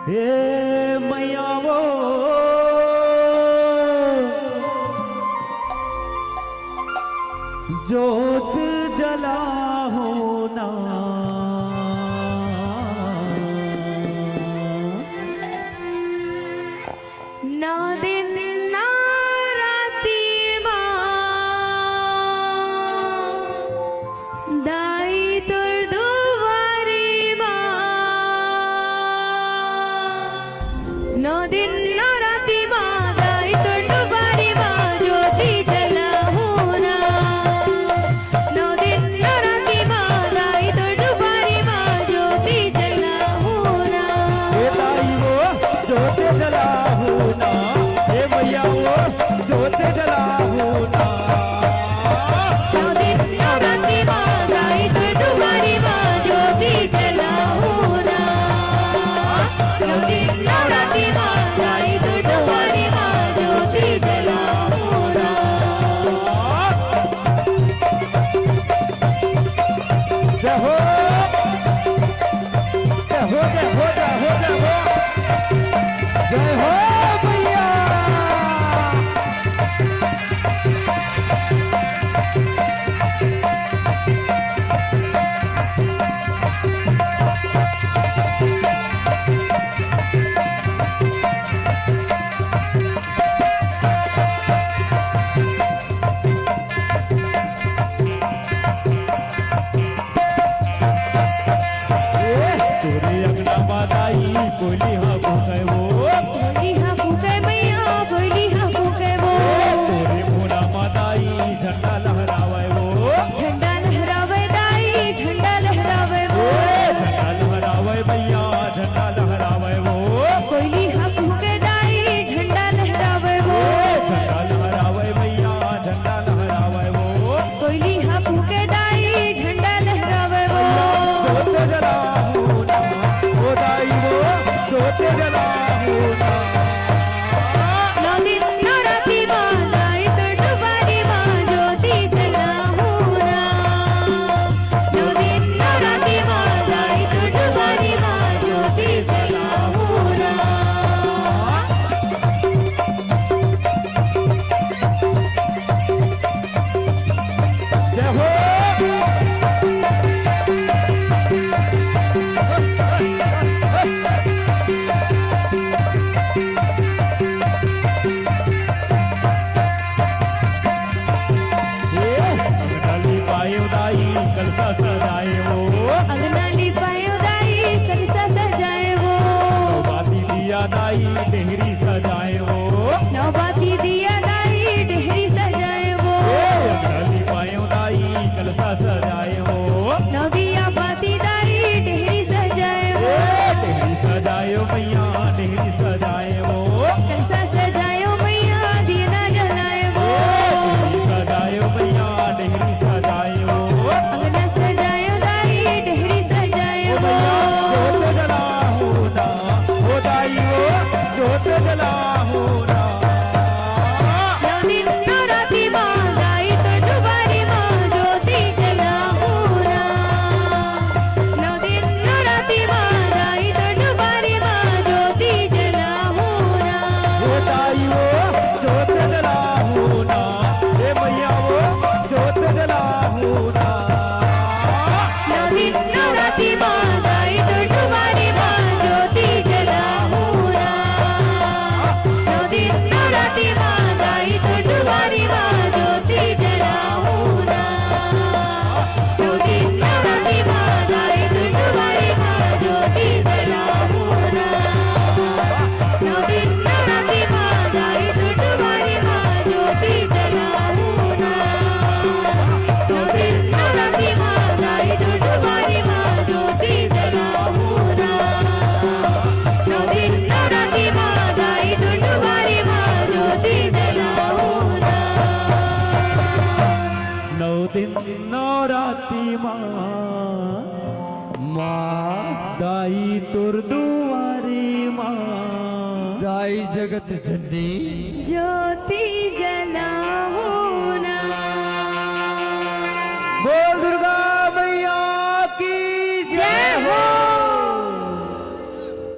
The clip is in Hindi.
हे मैया वो जोत जलाओ ना, ना दिन ना राती दाई तोर दुआरे नो दिन ना राती दाई तोर दुआरे ज्योति जलाओ ना, नो दिन ना राती दाई तोर दुआरे ज्योति जलाओ ना। हे दाई वो जोत जलाओ ना, हे मैया वो जोत जलाओ ना। नो दिन ना राती दाई तोर दुआरे ज्योति जलाओ ना, नो दिन ना राती दाई तोर दुआरे ज्योति जलाओ ना। जय हो जय हो जय हो जय हो जय हो जय हो मैया। तोरे अंगना माताई कोली हाँ भूखे वो, कोली हाँ भूखे मैया कोली हाँ भूखे वो, तोरे मोना माताई झंडा लहरावे वो, झंडा लहरावे दाई झंडा लहरावे वो, झंडा लहरावे मैया झंडा लहरावे वो, कोली हाँ भूखे दाई झंडा लहरावे वो, झंडा लहरावे मैया झंडा लहरावे वो, कोली हाँ भूखे दाई झंडा लहरावे वो। जोत जलाओ ना, ओ दाई वो जोत जलाओ ना। नो दिन ना राती दाई तोर दुआरे ज्योति जलाओ ना, नो दिन ना राती दाई तोर दुआरे ज्योति जलाओ ना। जय हो अगनाली पायो दाई कलसा सजाए वो, अगनाली पायो दाई कलसा सजाए वो, नौबाती दिया दाई डेहरी सजाए वो, नौबाती दिया दाई डेहरी सजाए वो, अगनाली पायो दाई कलसा सजाए वो, नौदिया बाती दाई डेहरी सजाए वो, डेहरी सजाए मैया डेहरी सजाए वो, कलसा सजायो मैया दिया जलाए वो, डेहरी सजाए मैया डेहरी सजाए वो, अगना सजायो दाई डेहरी सजाए वो। जोत जलाओ ना, ओ दाई वो जोत जलाओ ना। नो दिन ना राती दाई तोर दुआरे ज्योति जलाओ ना, नो दिन ना राती दाई तोर दुआरे ज्योति जलाओ ना। ओ दाई वो जोत जलाओ ना, हे मैया वो जोत जलाओ ना। नो दिन ना राती दाई तोर दुआरे ज्योति जलाओ ना, नो दिन ना राती दाई तोर दुआरे ज्योति जलाओ ना, नो दिन ना राती दाई तोर दुआरे ज्योति जलाओ ना, नो दिन ना राती दाई तोर दुआरे ज्योति जलाओ ना, नो दिन ना राती दाई तोर दुआरे ज्योति जलाओ ना, नो दिन ना राती दाई तोर दुआरे ज्योति जलाओ ना। नौ दिन नौ राती माँ दाई तुर दुआरी माँ, दाई जगत जननी ज्योति जलाओ ना,